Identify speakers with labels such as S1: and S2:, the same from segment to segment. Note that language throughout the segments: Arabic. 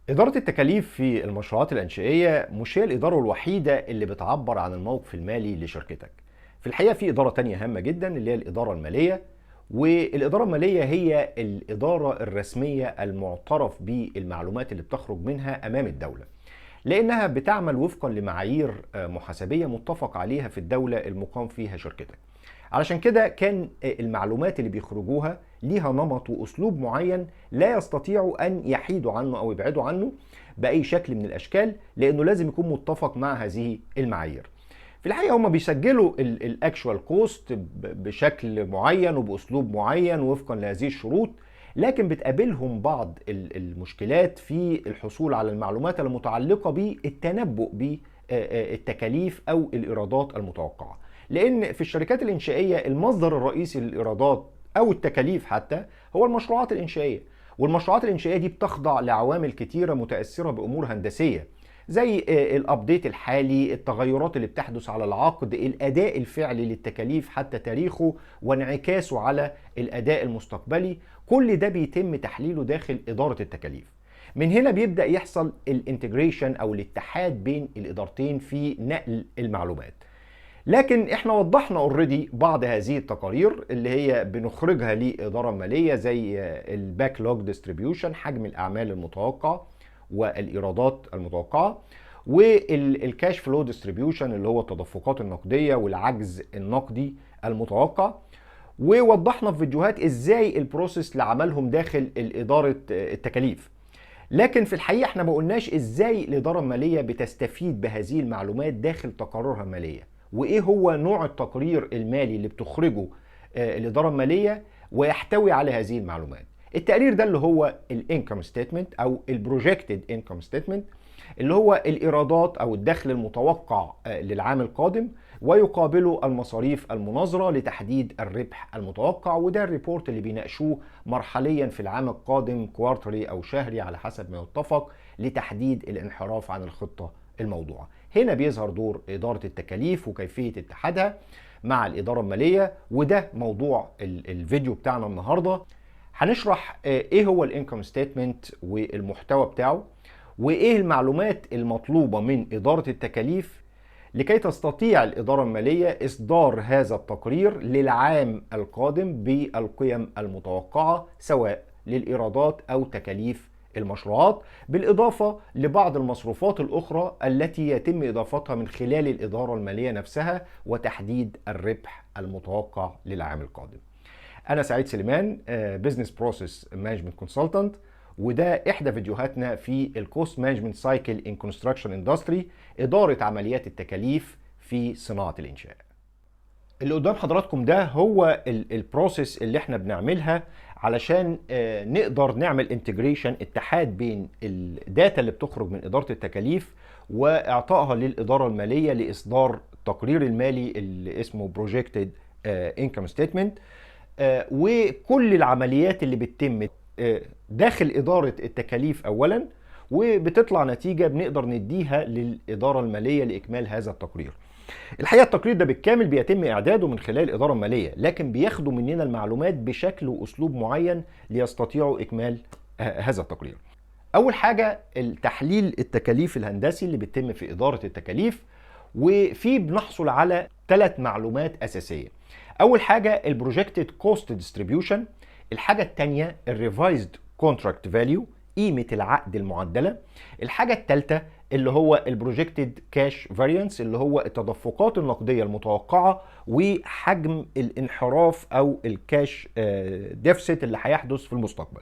S1: إدارة التكاليف في المشروعات الإنشائية مش هي الإدارة الوحيدة اللي بتعبر عن الموقف المالي لشركتك. في الحقيقة في إدارة تانية هامة جدا اللي هي الإدارة المالية. والإدارة المالية هي الإدارة الرسمية المعترف بالمعلومات اللي بتخرج منها أمام الدولة، لأنها بتعمل وفقا لمعايير محاسبية متفق عليها في الدولة المقام فيها شركتك. علشان كده كان المعلومات اللي بيخرجوها ليها نمط وأسلوب معين لا يستطيعوا أن يحيدوا عنه أو يبعدوا عنه بأي شكل من الأشكال، لأنه لازم يكون متفق مع هذه المعايير. في الحقيقة هم بيسجلوا الاكشوال كوست بشكل معين وبأسلوب معين وفقا لهذه الشروط، لكن بتقابلهم بعض المشكلات في الحصول على المعلومات المتعلقة بالتنبؤ بالتكاليف أو الإيرادات المتوقعة. لأن في الشركات الإنشائية المصدر الرئيسي للإيرادات أو التكاليف حتى هو المشروعات الإنشائية، والمشروعات الإنشائية دي بتخضع لعوامل كتيرة متأثرة بأمور هندسية زي الابديت الحالي، التغيرات اللي بتحدث على العقد، الاداء الفعلي للتكاليف حتى تاريخه وانعكاسه على الاداء المستقبلي. كل ده بيتم تحليله داخل اداره التكاليف. من هنا بيبدا يحصل الانتجريشن او الاتحاد بين الادارتين في نقل المعلومات. لكن احنا وضحنا اوريدي بعض هذه التقارير اللي هي بنخرجها لاداره ماليه، زي الباك لوج ديستريبيوشن، حجم الاعمال المتوقع والايرادات المتوقعه، والكاش فلو ديستريبيوشن اللي هو التدفقات النقديه والعجز النقدي المتوقع. ووضحنا في فيديوهات ازاي البروسيس لعملهم داخل اداره التكاليف. لكن في الحقيقه احنا ما قلناش ازاي الاداره الماليه بتستفيد بهذه المعلومات داخل تقاريرها الماليه، وايه هو نوع التقرير المالي اللي بتخرجه الاداره الماليه ويحتوي على هذه المعلومات. التقرير ده اللي هو الانكم ستيتمنت او البروجكتد انكم ستيتمنت، اللي هو الايرادات او الدخل المتوقع للعام القادم، ويقابله المصاريف المناظره لتحديد الربح المتوقع. وده الريبورت اللي بيناقشوه مرحليا في العام القادم، كوارتري او شهري على حسب ما يتفق، لتحديد الانحراف عن الخطه الموضوعه. هنا بيظهر دور اداره التكاليف وكيفيه اتحادها مع الاداره الماليه، وده موضوع الفيديو بتاعنا النهارده. هنشرح ايه هو الانكم ستيتمنت والمحتوى بتاعه، وايه المعلومات المطلوبه من اداره التكاليف لكي تستطيع الاداره الماليه اصدار هذا التقرير للعام القادم بالقيم المتوقعه، سواء للايرادات او تكاليف المشروعات، بالاضافه لبعض المصروفات الاخرى التي يتم اضافتها من خلال الاداره الماليه نفسها وتحديد الربح المتوقع للعام القادم. انا سعيد سليمان، بزنس بروسيس مانجمنت كونسلتنت، وده احدى فيديوهاتنا في الكوست مانجمنت سايكل ان كونستراكشن اندستري، اداره عمليات التكاليف في صناعه الانشاء. اللي قدام حضراتكم ده هو البروسيس اللي احنا بنعملها علشان نقدر نعمل انتجريشن، اتحاد بين الداتا اللي بتخرج من اداره التكاليف واعطائها للاداره الماليه لاصدار التقرير المالي اللي اسمه بروجكتد انكم ستيتمنت. وكل العمليات اللي بتتم داخل إدارة التكاليف أولا، وبتطلع نتيجة بنقدر نديها للإدارة المالية لإكمال هذا التقرير. الحقيقة التقرير ده بالكامل بيتم إعداده من خلال الإدارة المالية، لكن بياخدوا مننا المعلومات بشكل وأسلوب معين ليستطيعوا إكمال هذا التقرير. أول حاجة التحليل التكاليف الهندسي اللي بيتم في إدارة التكاليف، وفيه بنحصل على 3 معلومات أساسية. أول حاجة البروجكتد كوست ديستريبيوشن، الحاجة الثانية الريفايزد كونتراكت فاليو، قيمة العقد المعدلة، الحاجة الثالثة اللي هو البروجكتد كاش فاريانس اللي هو التدفقات النقدية المتوقعة وحجم الانحراف أو الكاش ديفست اللي هيحدث في المستقبل.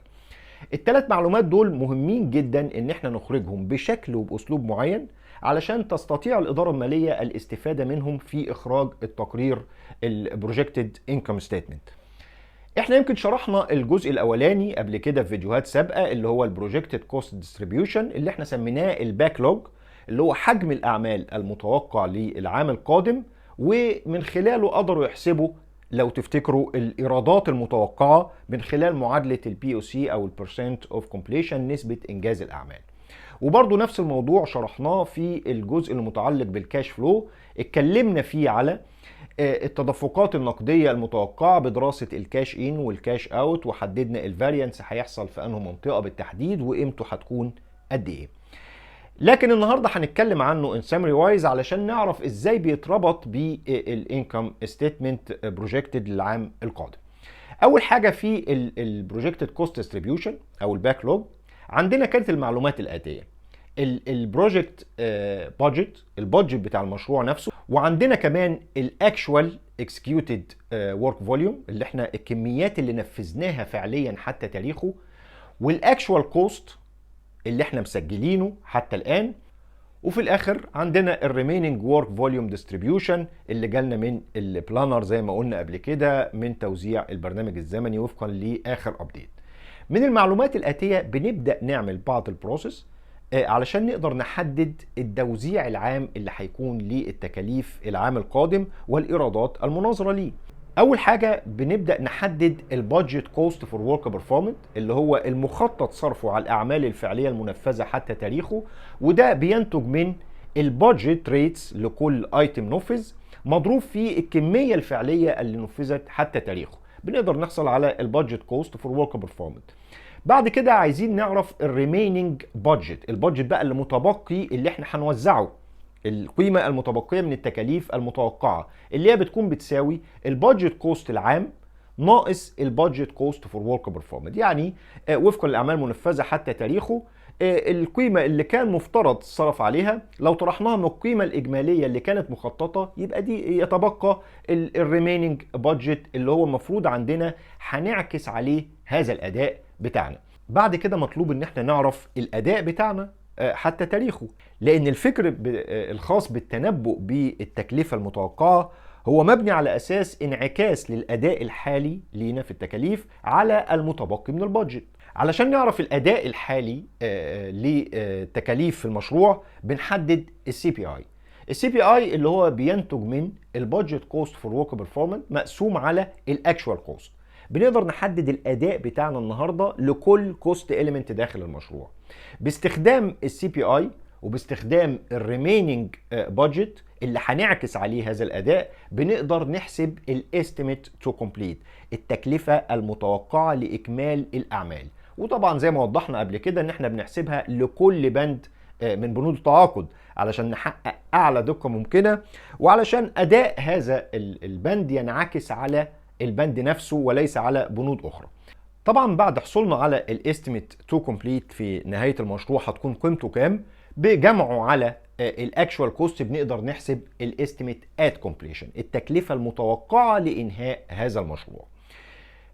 S1: ال3 معلومات دول مهمين جدا ان احنا نخرجهم بشكل وباسلوب معين علشان تستطيع الاداره الماليه الاستفاده منهم في اخراج التقرير البروجكتد انكم ستيتمنت. احنا يمكن شرحنا الجزء الاولاني قبل كده في فيديوهات سابقه اللي هو البروجكتد كوست ديستريبيوشن اللي احنا سميناه الباك لوج، اللي هو حجم الاعمال المتوقع للعام القادم، ومن خلاله قدروا يحسبوا لو تفتكروا الايرادات المتوقعه من خلال معادله البي او سي او البرسنت اوف كومبليشن، نسبه انجاز الاعمال. وبرضه نفس الموضوع شرحناه في الجزء المتعلق بالكاش فلو، اتكلمنا فيه على التدفقات النقديه المتوقعه بدراسه الكاش ان والكاش اوت، وحددنا الفاريانس هيحصل في انه منطقه بالتحديد وقيمته هتكون قد ايه. لكن النهارده هنتكلم عنه ان سامري وايز علشان نعرف ازاي بيتربط بالانكم ستيتمنت بروجكتد للعام القادم. اول حاجه في البروجكتد كوست ديستريبيوشن او الباك لوج، عندنا كانت المعلومات الاتيه: البروجكت بادجت، البادجت بتاع المشروع نفسه، وعندنا كمان الاكشوال اكسكيوتد ورك فوليوم اللي احنا الكميات اللي نفذناها فعليا حتى تاريخه، والاكشوال كوست اللي احنا مسجلينه حتى الان، وفي الاخر عندنا الريميننج ورك فوليوم ديستريبيوشن اللي جالنا من البلانر زي ما قلنا قبل كده من توزيع البرنامج الزمني وفقا لاخر ابديت. من المعلومات الاتيه بنبدا نعمل بعض البروسيس علشان نقدر نحدد التوزيع العام اللي هيكون للتكاليف العام القادم والايرادات المناظره ليه. اول حاجه بنبدا نحدد البادجت كوست فور ورك بيرفورمنت اللي هو المخطط صرفه على الاعمال الفعليه المنفذه حتى تاريخه، وده بينتج من البادجت ريتس لكل ايتم نفذ مضروب في الكميه الفعليه اللي نفذت حتى تاريخه. بنقدر نحصل على البادجت كوست فور ورك بيرفورمنت. بعد كده عايزين نعرف الريميننج بادجت، البادجت بقى اللي متبقي اللي احنا هنوزعه، القيمة المتبقية من التكاليف المتوقعة اللي هي بتكون بتساوي البادجت كوست العام ناقص البادجت كوست فور ورك بيرفورمنس. يعني وفقا للأعمال المنفذة حتى تاريخه القيمة اللي كان مفترض الصرف عليها لو طرحناها من القيمة الإجمالية اللي كانت مخططة يبقى دي يتبقى الريميننج بادجت اللي هو المفروض عندنا هنعكس عليه هذا الأداء بتاعنا. بعد كده مطلوب ان احنا نعرف الأداء بتاعنا حتى تاريخه، لأن الفكر الخاص بالتنبؤ بالتكلفة المتوقعة هو مبني على أساس انعكاس للأداء الحالي لينا في التكاليف على المتبقي من البادجت. علشان نعرف الأداء الحالي لتكاليف في المشروع بنحدد السي بي اي. السي بي اي اللي هو بينتج من البادجت كوست فور ورك بيرفورمانس مقسوم على الاكشوال كوست. بنقدر نحدد الأداء بتاعنا النهارده لكل كوست إيليمنت داخل المشروع باستخدام السي بي اي وباستخدام الريميننج بادجت اللي هنعكس عليه هذا الاداء. بنقدر نحسب الاستيميت تو كومبليت، التكلفه المتوقعه لاكمال الاعمال. وطبعا زي ما وضحنا قبل كده ان احنا بنحسبها لكل بند من بنود التعاقد علشان نحقق اعلى دقه ممكنه، وعلشان اداء هذا البند ينعكس على البند نفسه وليس على بنود اخرى. طبعا بعد حصولنا على الاستيميت تو كومبليت في نهايه المشروع هتكون قيمته كام، بجمعه على الاكشوال كوست بنقدر نحسب الاستيميت ات كومبليشن، التكلفه المتوقعه لانهاء هذا المشروع.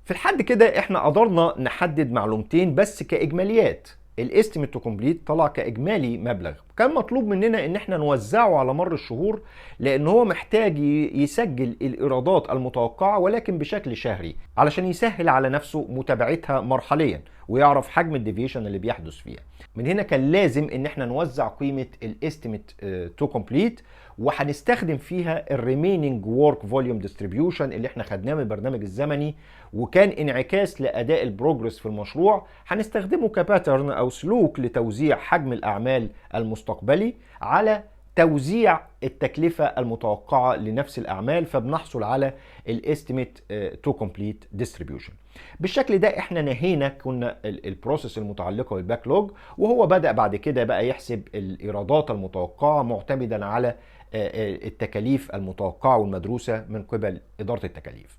S1: في الحد كده احنا قدرنا نحدد معلومتين بس كاجماليات. الاستيميت تو كومبليت طلع كاجمالي مبلغ، كان مطلوب مننا ان احنا نوزعه على مر الشهور لان هو محتاج يسجل الايرادات المتوقعه ولكن بشكل شهري علشان يسهل على نفسه متابعتها مرحليا ويعرف حجم الديفيشن اللي بيحدث فيها. من هنا كان لازم ان احنا نوزع قيمه الاستيميت تو كومبليت، وهنستخدم فيها الريميننج ورك فوليوم ديستريبيوشن اللي احنا خدناه من البرنامج الزمني وكان انعكاس لاداء البروجرس في المشروع. هنستخدمه كباترن او سلوك لتوزيع حجم الاعمال المستقبلي على توزيع التكلفه المتوقعه لنفس الاعمال، فبنحصل على الاستيميت تو كومبليت ديستريبيوشن. بالشكل ده احنا نهينا كنا البروسيس المتعلقه بالباك لوج، وهو بدا بعد كده بقى يحسب الايرادات المتوقعه معتمدا على التكاليف المتوقعه والمدروسه من قبل اداره التكاليف.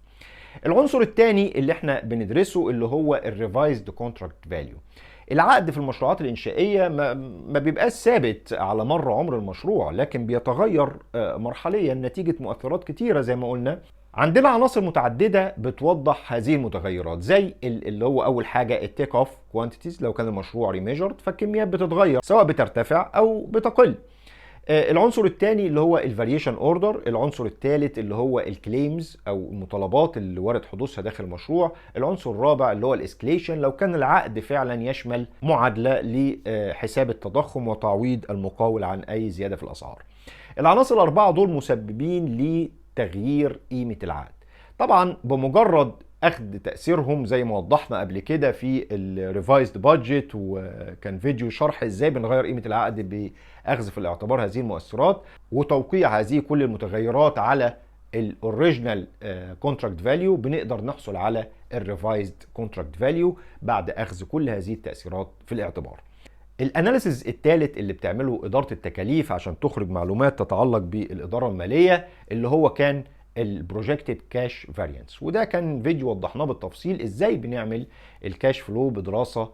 S1: العنصر الثاني اللي احنا بندرسه اللي هو الريفايزد كونتراكت فاليو. العقد في المشروعات الإنشائية ما بيبقاش ثابت على مر عمر المشروع، لكن بيتغير مرحليا نتيجة مؤثرات كتيرة. زي ما قلنا عندنا عناصر متعددة بتوضح هذه المتغيرات، زي اللي هو أول حاجة التيك اوف كوانتيتيز. لو كان المشروع ريميجرد فالكميات بتتغير سواء بترتفع أو بتقل. العنصر الثاني اللي هو الفاريشن اوردر. العنصر الثالث اللي هو الكليمز او المطالبات اللي وارد حدوثها داخل المشروع. العنصر الرابع اللي هو الاسكليشن، لو كان العقد فعلا يشمل معادله لحساب التضخم وتعويض المقاول عن اي زياده في الاسعار. العناصر الاربعه دول مسببين لتغيير قيمه العقد. طبعا بمجرد اخذ تاثيرهم زي ما وضحنا قبل كده في الريفايزد بادجت، وكان فيديو شرح ازاي بنغير قيمه العقد باخذ في الاعتبار هذه المؤثرات وتوقيع هذه كل المتغيرات على الاوريجينال كونتراكت فاليو، بنقدر نحصل على الريفايزد كونتراكت فاليو بعد اخذ كل هذه التاثيرات في الاعتبار. الاناليسز الثالث اللي بتعمله اداره التكاليف عشان تخرج معلومات تتعلق بالاداره الماليه اللي هو كان البروجكتد كاش فاريانس، وده كان فيديو وضحناه بالتفصيل ازاي بنعمل الكاش فلو بدراسه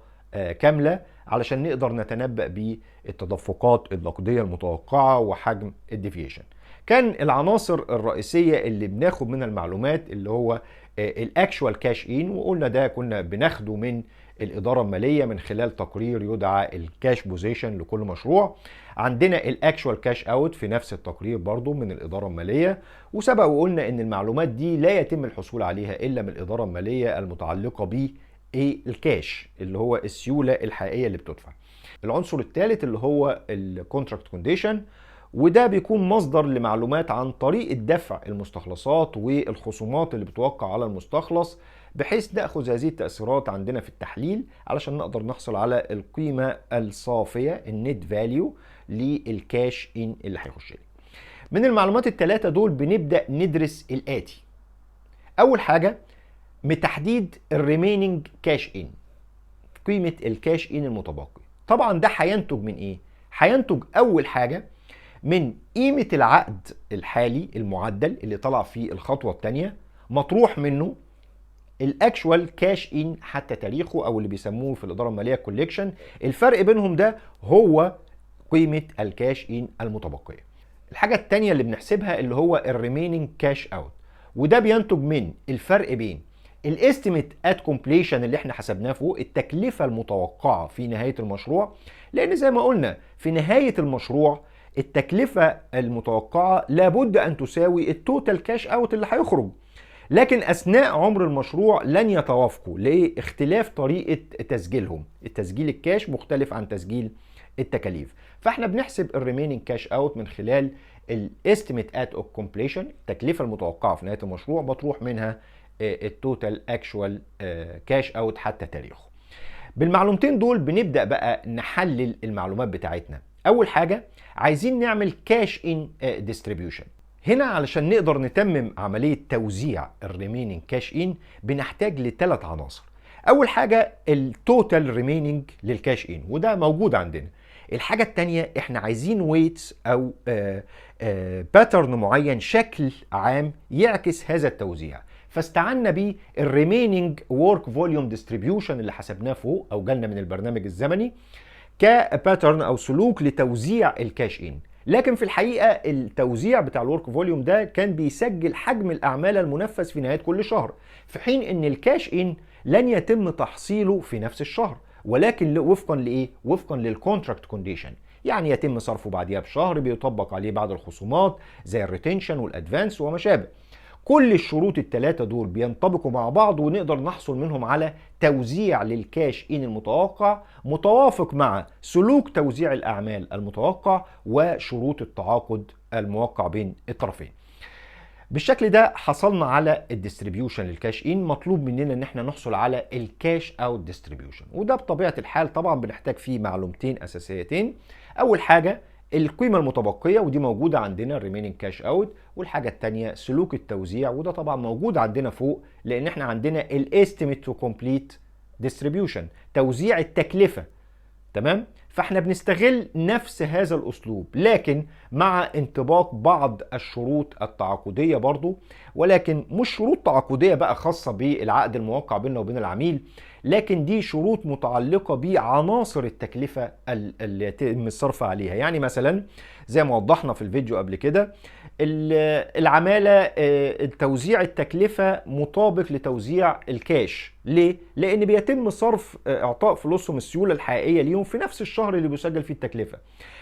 S1: كامله علشان نقدر نتنبأ بالتدفقات النقديه المتوقعه وحجم الديفيشن. كان العناصر الرئيسيه اللي بناخد منها المعلومات اللي هو الاكشوال كاش ان، وقلنا ده كنا بناخده من الإدارة المالية من خلال تقرير يدعى الكاش بوزيشن لكل مشروع. عندنا الاكشوال كاش اوت في نفس التقرير برضو من الإدارة المالية، وسبق وقلنا ان المعلومات دي لا يتم الحصول عليها الا من الإدارة المالية المتعلقة ب الكاش اللي هو السيولة الحقيقية اللي بتدفع. العنصر الثالث اللي هو الكونتراكت كونديشن، وده بيكون مصدر لمعلومات عن طريقة دفع المستخلصات والخصومات اللي بتوقع على المستخلص، بحيث ناخذ هذه التأثيرات عندنا في التحليل علشان نقدر نحصل على القيمة الصافية النت فاليو للكاش ان اللي هيخش لي. من المعلومات الثلاثة دول بنبدأ ندرس الآتي. أول حاجة بتحديد الريميننج كاش ان، قيمة الكاش ان المتبقي. طبعا ده هينتج من ايه؟ هينتج أول حاجة من قيمة العقد الحالي المعدل اللي طلع في الخطوة الثانية، مطروح منه الاكشوال كاش ان حتى تاريخه او اللي بيسموه في الاداره الماليه كوليكشن. الفرق بينهم ده هو قيمه الكاش ان المتبقيه. الحاجه الثانيه اللي بنحسبها اللي هو الريميننج كاش اوت، وده بينتج من الفرق بين الاستيميت ات كومبليشن اللي احنا حسبناه فوق، التكلفه المتوقعه في نهايه المشروع، لان زي ما قلنا في نهايه المشروع التكلفه المتوقعه لابد ان تساوي التوتال كاش اوت اللي هيخرج، لكن أثناء عمر المشروع لن يتوافقوا لاختلاف طريقة تسجيلهم. التسجيل الكاش مختلف عن تسجيل التكاليف، فاحنا بنحسب الريميننج كاش اوت من خلال الاستيميت ات اوف كومبليشن، التكلفة المتوقعة في نهاية المشروع مطروح منها التوتال اكشوال كاش اوت حتى تاريخه. بالمعلومتين دول بنبدأ بقى نحلل المعلومات بتاعتنا. أول حاجة عايزين نعمل كاش ان ديستريبيوشن. هنا علشان نقدر نتمم عملية توزيع الريميننج كاش ان بنحتاج لثلاث عناصر. أول حاجة التوتال ريميننج للكاش ان، وده موجود عندنا. الحاجة التانية احنا عايزين ويتس أو باترن معين، شكل عام يعكس هذا التوزيع، فاستعنا بيه الريميننج ورك فوليوم ديستريبيوشن اللي حسبناه فوق او جالنا من البرنامج الزمني كباترن او سلوك لتوزيع الكاش ان. لكن في الحقيقه التوزيع بتاع الورك فوليوم ده كان بيسجل حجم الاعمال المنفذ في نهايه كل شهر، في حين ان الكاش ان لن يتم تحصيله في نفس الشهر، ولكن وفقا لايه؟ وفقا للكونتراكت كونديشن، يعني يتم صرفه بعديها بشهر، بيطبق عليه بعض الخصومات زي الريتنشن والادفانس وما شابه. كل الشروط الثلاثة دول بينطبقوا مع بعض ونقدر نحصل منهم على توزيع للكاش ان المتوقع متوافق مع سلوك توزيع الأعمال المتوقع وشروط التعاقد الموقع بين الطرفين. بالشكل ده حصلنا على الديستريبيوشن للكاش ان. مطلوب مننا ان احنا نحصل على الكاش اوت ديستريبيوشن، وده بطبيعة الحال طبعا بنحتاج فيه معلومتين أساسيتين. أول حاجة القيمة المتبقية، ودي موجودة عندنا الريميننج كاش اوت، والحاجة التانية سلوك التوزيع، وده طبعا موجود عندنا فوق لأن احنا عندنا الاستيميت تو كومبليت ديستريبيوشن، توزيع التكلفة. تمام؟ فاحنا بنستغل نفس هذا الأسلوب لكن مع انطباق بعض الشروط التعاقدية برضو، ولكن مش شروط تعاقدية بقى خاصة بالعقد الموقع بيننا وبين العميل، لكن دي شروط متعلقة بعناصر التكلفة اللي يتم الصرف عليها. يعني مثلا زي ما وضحنا في الفيديو قبل كده، العمالة توزيع التكلفة مطابق لتوزيع الكاش. ليه؟ لأن بيتم صرف إعطاء فلوسهم السيولة الحقيقية ليهم في نفس الشهر اللي بيسجل فيه التكلفة.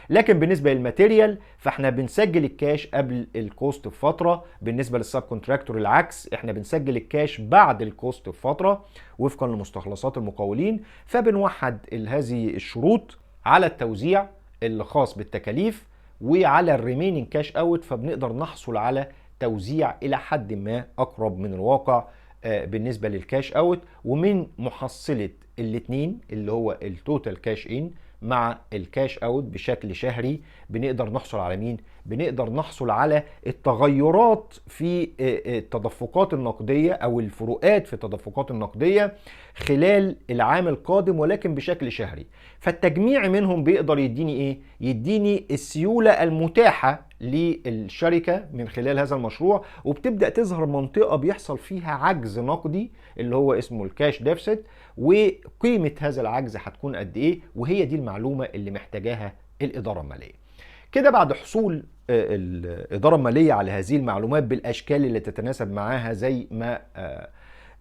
S1: لكن بالنسبة للماتيريال فاحنا بنسجل الكاش قبل الكوست بفترة، بالنسبة للسب كونتراكتور العكس، احنا بنسجل الكاش بعد الكوست بفترة وفقا لمستخلصات المقاولين. فبنوحد هذه الشروط على التوزيع اللي خاص بالتكاليف وعلى الريميننج كاش اوت، فبنقدر نحصل على توزيع الى حد ما اقرب من الواقع بالنسبه للكاش اوت. ومن محصله الاثنين اللي هو التوتال كاش ان مع الكاش اوت بشكل شهري بنقدر نحصل على مين؟ بنقدر نحصل على التغيرات في التدفقات النقدية او الفروقات في التدفقات النقدية خلال العام القادم ولكن بشكل شهري. فالتجميع منهم بيقدر يديني ايه؟ يديني السيولة المتاحة للشركة من خلال هذا المشروع، وبتبدأ تظهر منطقة بيحصل فيها عجز نقدي اللي هو اسمه الكاش ديفست، وقيمة هذا العجز هتكون قد ايه، وهي دي المعلومة اللي محتاجاها الإدارة المالية. كده بعد حصول الإدارة المالية على هذه المعلومات بالأشكال اللي تتناسب معاها زي ما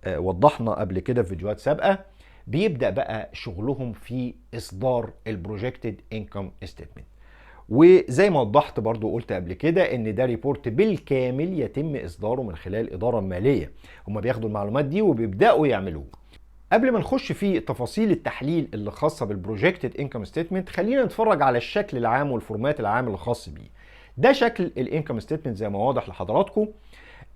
S1: وضحنا قبل كده في فيديوهات سابقة، بيبدأ بقى شغلهم في إصدار البروجكتد انكم ستيتمنت. وزي ما وضحت برضو قلت قبل كده ان ده ريبورت بالكامل يتم اصداره من خلال الاداره الماليه. هم بياخدوا المعلومات دي وبيبداوا يعملوه. قبل ما نخش في تفاصيل التحليل اللي خاصه بالبروجكتد انكم ستيتمنت، خلينا نتفرج على الشكل العام والفورمات العام الخاص بيه. ده شكل الانكم ستيتمنت زي ما واضح لحضراتكم.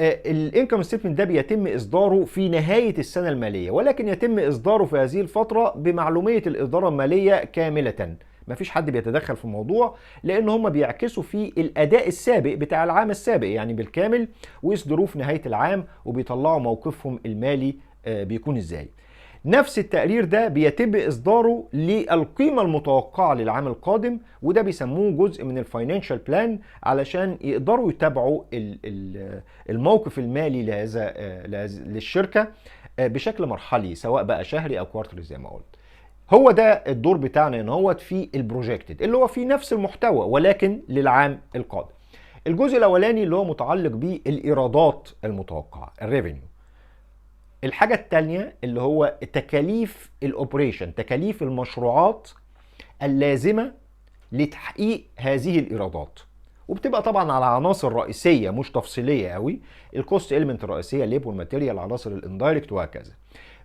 S1: الانكم ستيتمنت ده بيتم اصداره في نهايه السنه الماليه، ولكن يتم اصداره في هذه الفتره بمعلوميه الاداره الماليه كامله. مفيش حد بيتدخل في الموضوع، لان هم بيعكسوا في الاداء السابق بتاع العام السابق يعني بالكامل، ويصدروه في نهايه العام وبيطلعوا موقفهم المالي بيكون ازاي. نفس التقرير ده بيتم اصداره للقيمه المتوقعه للعام القادم، وده بيسموه جزء من الفاينانشال بلان علشان يقدروا يتابعوا الموقف المالي للشركه بشكل مرحلي، سواء بقى شهري او كوارتري زي ما قلت. هو ده الدور بتاعنا ان هو في البروجكتد اللي هو في نفس المحتوى ولكن للعام القادم. الجزء الاولاني اللي هو متعلق بالايرادات المتوقعه، الريفينيو. الحاجه الثانيه اللي هو تكاليف الاوبريشن، تكاليف المشروعات اللازمه لتحقيق هذه الايرادات، وبتبقى طبعا على عناصر رئيسيه مش تفصيليه قوي. الكوست اليمنت الرئيسيه، الليب والماتيريال، عناصر الاندايركت وهكذا.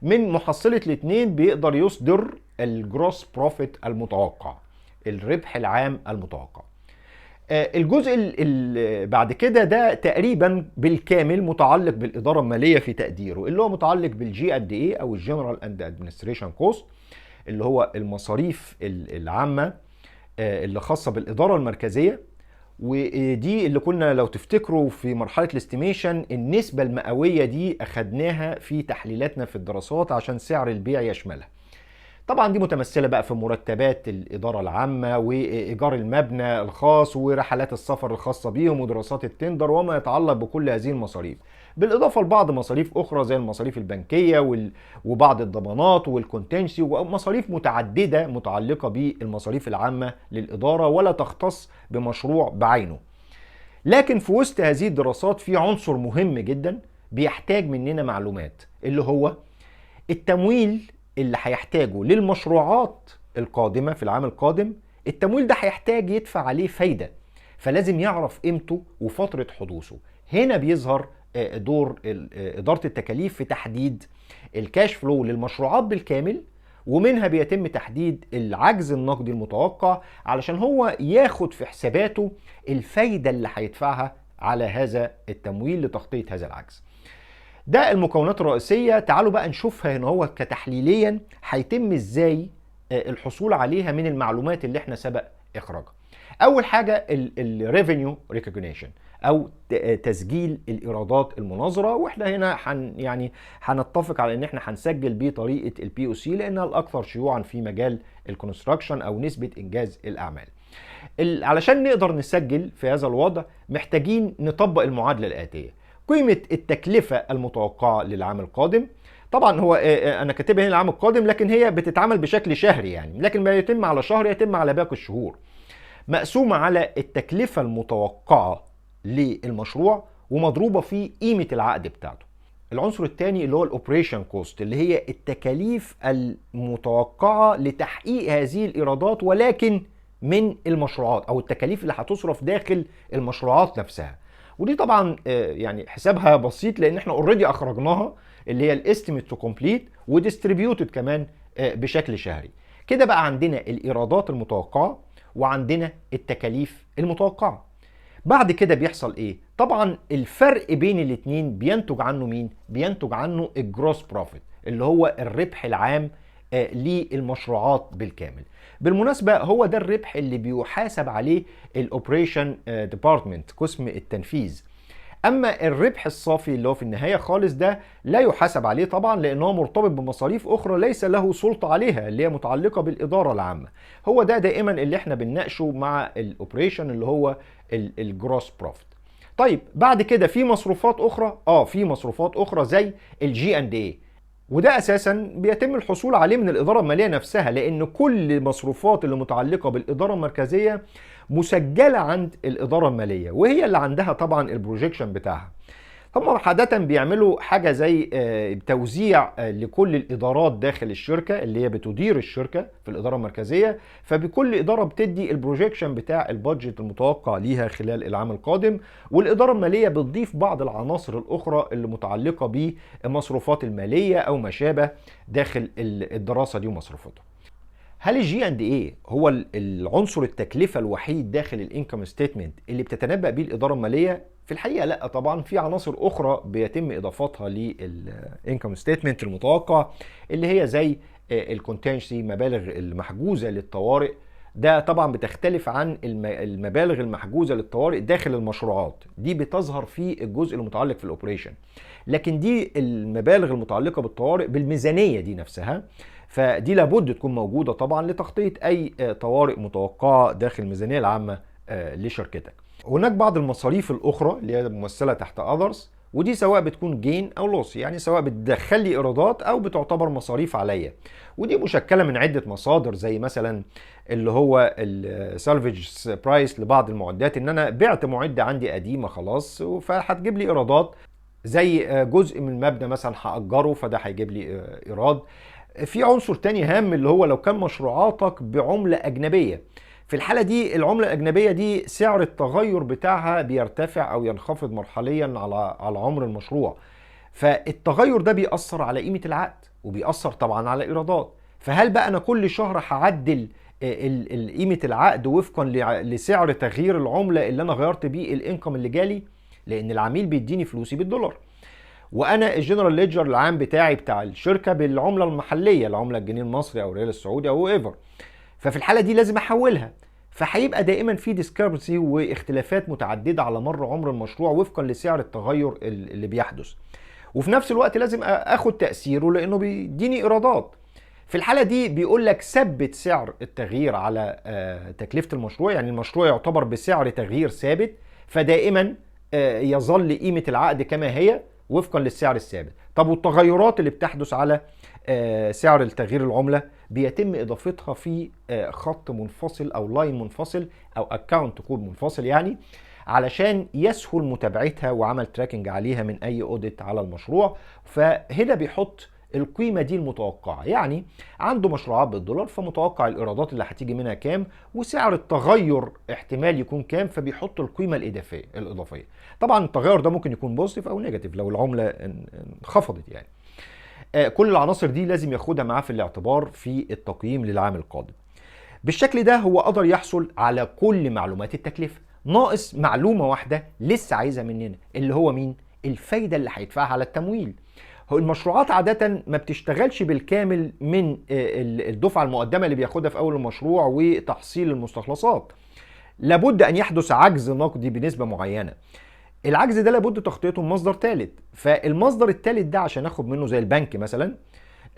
S1: من محصله الاثنين بيقدر يصدر الجروس بروفيت المتوقع، الربح العام المتوقع. الجزء اللي بعد كده ده تقريبا بالكامل متعلق بالاداره الماليه في تقديره، اللي هو متعلق بالجي قد ايه او الجنرال اند ادمنستريشن كوست، اللي هو المصاريف العامه اللي خاصه بالاداره المركزيه. ودي اللي كنا لو تفتكروا في مرحله الاستيميشن النسبه المئويه دي اخدناها في تحليلاتنا في الدراسات عشان سعر البيع يشملها. طبعا دي متمثله بقى في مرتبات الاداره العامه وايجار المبنى الخاص ورحلات السفر الخاصه بيهم ودراسات التندر وما يتعلق بكل هذه المصاريف، بالاضافه لبعض مصاريف اخرى زي المصاريف البنكيه وبعض الضمانات والكونتنسي ومصاريف متعدده متعلقه بالمصاريف العامه للاداره ولا تختص بمشروع بعينه. لكن في وسط هذه الدراسات في عنصر مهم جدا بيحتاج مننا معلومات، اللي هو التمويل اللي هيحتاجه للمشروعات القادمة في العام القادم. التمويل ده هيحتاج يدفع عليه فايدة، فلازم يعرف قيمته وفترة حدوثه. هنا بيظهر دور إدارة التكاليف في تحديد الكاش فلو للمشروعات بالكامل، ومنها بيتم تحديد العجز النقدي المتوقع علشان هو ياخد في حساباته الفايدة اللي هيدفعها على هذا التمويل لتغطية هذا العجز. ده المكونات الرئيسية. تعالوا بقى نشوفها هنا هو كتحليليا هيتم ازاي الحصول عليها من المعلومات اللي احنا سبق اخراجها. اول حاجة الريفينيو ريكوجنيشن او تسجيل الايرادات المناظرة، واحنا هنا يعني هنتفق على ان احنا هنسجل بطريقة البي او سي لانها الاكثر شيوعا في مجال الكونستراكشن او نسبة انجاز الاعمال. علشان نقدر نسجل في هذا الوضع محتاجين نطبق المعادلة الآتية: قيمة التكلفة المتوقعة للعام القادم. طبعا هو انا كاتبها هنا العام القادم لكن هي بتتعمل بشكل شهري يعني، لكن ما يتم على شهر يتم على باقي الشهور، مقسومة على التكلفة المتوقعة للمشروع ومضروبة في قيمة العقد بتاعته. العنصر الثاني اللي هو الاوبريشن كوست، اللي هي التكاليف المتوقعة لتحقيق هذه الإيرادات ولكن من المشروعات، او التكاليف اللي هتصرف داخل المشروعات نفسها. ودي طبعا يعني حسابها بسيط لان احنا اوريدي اخرجناها، اللي هي الاستيميت تو كومبليت وديستريبيوتد كمان بشكل شهري. كده بقى عندنا الايرادات المتوقعه وعندنا التكاليف المتوقعه. بعد كده بيحصل ايه؟ طبعا الفرق بين الاثنين بينتج عنه مين؟ بينتج عنه الجروس بروفيت اللي هو الربح العام للمشروعات بالكامل. بالمناسبة هو ده الربح اللي بيحاسب عليه الاوبريشن ديبارتمنت، قسم التنفيذ. اما الربح الصافي اللي هو في النهايه خالص ده لا يحاسب عليه طبعا، لانه مرتبط بمصاريف اخرى ليس له سلطه عليها، اللي هي متعلقه بالاداره العامه. هو ده دائما اللي احنا بنناقشه مع الاوبريشن، اللي هو الجروس بروفيت. طيب بعد كده في مصروفات اخرى، في مصروفات اخرى زي الجي اند اي، وده اساسا بيتم الحصول عليه من الاداره الماليه نفسها، لان كل المصروفات اللي متعلقه بالاداره المركزيه مسجله عند الاداره الماليه، وهي اللي عندها طبعا البروجيكشن بتاعها. هم عادة بيعملوا حاجة زي توزيع لكل الإدارات داخل الشركة اللي هي بتدير الشركة في الإدارة المركزية، فبكل إدارة بتدي البروجيكشن بتاع البادجت المتوقع ليها خلال العام القادم، والإدارة المالية بتضيف بعض العناصر الأخرى اللي متعلقة بمصروفات المالية أو ما شابه داخل الدراسة دي ومصروفاتها. هل الجي اند ايه هو العنصر التكلفه الوحيد داخل الانكم ستيتمنت اللي بتتنبأ بيه الاداره الماليه؟ في الحقيقه لا طبعا، في عناصر اخرى بيتم اضافتها للانكم ستيتمنت المتوقع، اللي هي زي الكونتنجسي، مبالغ المحجوزه للطوارئ. ده طبعا بتختلف عن المبالغ المحجوزه للطوارئ داخل المشروعات، دي بتظهر في الجزء المتعلق في الاوبريشن، لكن دي المبالغ المتعلقه بالطوارئ بالميزانيه دي نفسها، فدي لابد تكون موجودة طبعا لتغطية أي طوارئ متوقعة داخل الميزانية العامة لشركتك. هناك بعض المصاريف الأخرى اللي هي ممثلة تحت others، ودي سواء بتكون جين أو لوس، يعني سواء بتدخل لي إيرادات أو بتعتبر مصاريف عليا، ودي مشكلة من عدة مصادر، زي مثلا اللي هو السالفج برايس لبعض المعدات، ان انا بعت معدة عندي قديمة خلاص فهتجيب لي إيرادات، زي جزء من المبنى مثلا هأجره فده هيجيب لي إيراد. في عنصر تاني هام اللي هو لو كان مشروعاتك بعملة أجنبية، في الحالة دي العملة الأجنبية دي سعر التغير بتاعها بيرتفع أو ينخفض مرحليا على عمر المشروع، فالتغير ده بيأثر على قيمة العقد وبيأثر طبعا على الإيرادات. فهل بقى أنا كل شهر هعدل قيمة العقد وفقا لسعر تغيير العملة اللي أنا غيرت بيه الإنكم اللي جالي؟ لأن العميل بيديني فلوسي بالدولار، وانا الجنرال ليدجر العام بتاعي بتاع الشركه بالعمله المحليه، العمله الجنيه المصري او الريال السعودي او ايفر، ففي الحاله دي لازم احولها، فهيبقى دائما في ديسكربسي واختلافات متعدده على مر عمر المشروع وفقا لسعر التغير اللي بيحدث، وفي نفس الوقت لازم اخد تاثيره لانه بيديني ايرادات. في الحاله دي بيقول لك ثبت سعر التغيير على تكلفه المشروع، يعني المشروع يعتبر بسعر تغيير ثابت، فدائما يظل قيمه العقد كما هي وفقا للسعر الثابت. طب والتغيرات اللي بتحدث على سعر التغيير العملة بيتم اضافتها في خط منفصل او لاين منفصل او اكاونت كود منفصل، يعني علشان يسهل متابعتها وعمل تراكنج عليها من اي اوديت على المشروع. فهنا بيحط القيمة دي المتوقعة، يعني عنده مشروعات بالدولار فمتوقع الإيرادات اللي هتيجي منها كام وسعر التغير احتمال يكون كام، فبيحط القيمة الإضافية. طبعا التغير ده ممكن يكون بوزيتيف أو نيجاتيف لو العملة انخفضت يعني. كل العناصر دي لازم ياخدها معاه في الاعتبار في التقييم للعام القادم. بالشكل ده هو قدر يحصل على كل معلومات التكلفة، ناقص معلومة واحدة لسه عايزة مننا، اللي هو مين؟ الفايدة اللي هيدفعها على التمويل. هو المشروعات عادة ما بتشتغلش بالكامل من الدفعة المقدمة اللي بياخدها في أول المشروع وتحصيل المستخلصات، لابد أن يحدث عجز نقدي بنسبة معينة. العجز ده لابد تغطيته بمصدر ثالث، فالمصدر الثالث ده عشان اخد منه زي البنك مثلا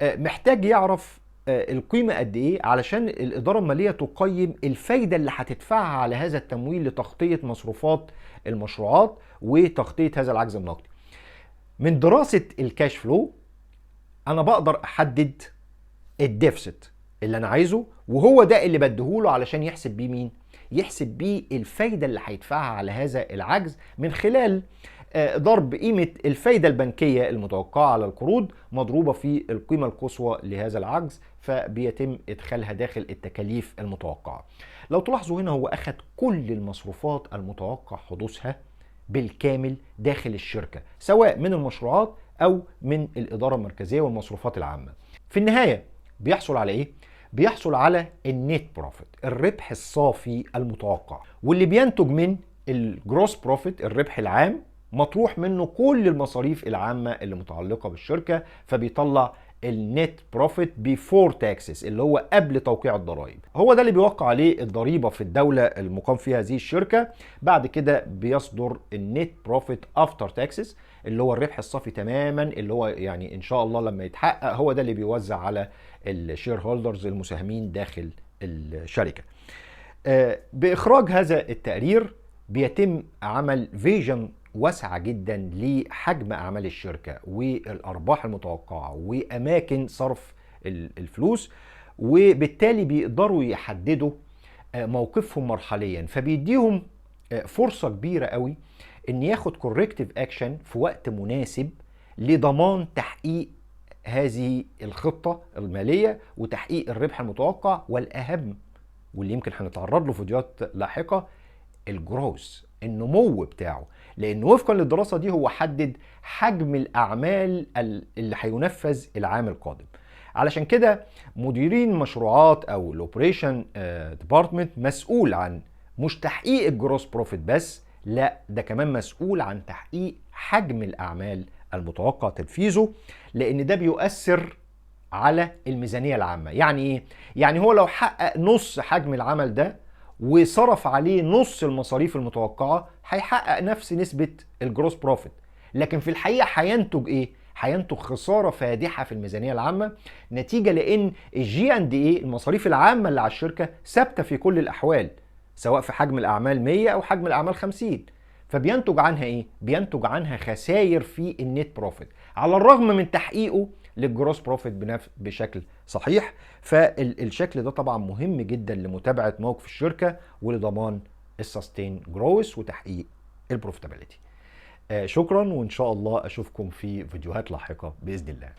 S1: محتاج يعرف القيمة قد ايه علشان الإدارة المالية تقيم الفايدة اللي هتدفعها على هذا التمويل لتغطية مصروفات المشروعات وتغطية هذا العجز النقدي. من دراسة الكاش فلو أنا بقدر أحدد الديفست اللي أنا عايزه، وهو ده اللي بديهوله علشان يحسب بيه مين؟ يحسب بيه الفايدة اللي هيدفعها على هذا العجز من خلال ضرب قيمة الفايدة البنكية المتوقعة على القروض مضروبة في القيمة القصوى لهذا العجز، فبيتم إدخالها داخل التكاليف المتوقعة. لو تلاحظوا هنا هو أخذ كل المصروفات المتوقع حدوثها بالكامل داخل الشركة، سواء من المشروعات أو من الإدارة المركزية والمصروفات العامة. في النهاية بيحصل على إيه؟ بيحصل على النت بروفيت، الربح الصافي المتوقع، واللي بينتج من الجروس بروفيت، الربح العام، مطروح منه كل المصاريف العامة اللي متعلقة بالشركة، فبيطلع النت بروفيت بيفور تاكسز، اللي هو قبل توقيع الضرائب. هو ده اللي بيوقع عليه الضريبه في الدوله المقام فيها هذه الشركه. بعد كده بيصدر النت بروفيت افتر تاكسز، اللي هو الربح الصافي تماما، اللي هو يعني ان شاء الله لما يتحقق هو ده اللي بيوزع على الشير هولدرز المساهمين داخل الشركه. باخراج هذا التقرير بيتم عمل فيجن واسعة جدا لحجم أعمال الشركة والأرباح المتوقعة وأماكن صرف الفلوس، وبالتالي بيقدروا يحددوا موقفهم مرحليا، فبيديهم فرصة كبيرة قوي إن ياخد كوركتيف أكشن في وقت مناسب لضمان تحقيق هذه الخطة المالية وتحقيق الربح المتوقع، والأهم واللي يمكن هنتعرض له في فيديوهات لاحقة، الجروس، النمو بتاعه. لان وفقا للدراسه دي هو حدد حجم الاعمال اللي هينفذ العام القادم. علشان كده مديرين مشروعات او الاوبريشن ديبارتمنت مسؤول عن مش تحقيق الجروس بروفيت بس، لا ده كمان مسؤول عن تحقيق حجم الاعمال المتوقع تنفيذه، لان ده بيؤثر على الميزانيه العامه. يعني ايه؟ يعني هو لو حقق نص حجم العمل ده وصرف عليه نص المصاريف المتوقعه هيحقق نفس نسبه الجروس بروفيت، لكن في الحقيقه هينتج ايه؟ هينتج خساره فادحه في الميزانيه العامه، نتيجه لان الجي اند ايه، المصاريف العامه اللي على الشركه، ثابته في كل الاحوال، سواء في حجم الاعمال 100 او حجم الاعمال 50. فبينتج عنها ايه؟ بينتج عنها خسائر في النت بروفيت، على الرغم من تحقيقه للجروس بروفيت بشكل صحيح. فالشكل ده طبعا مهم جدا لمتابعه موقف الشركه ولضمان السستين جروث وتحقيق البروفيتابيلتي. شكرا، وان شاء الله اشوفكم في فيديوهات لاحقه باذن الله.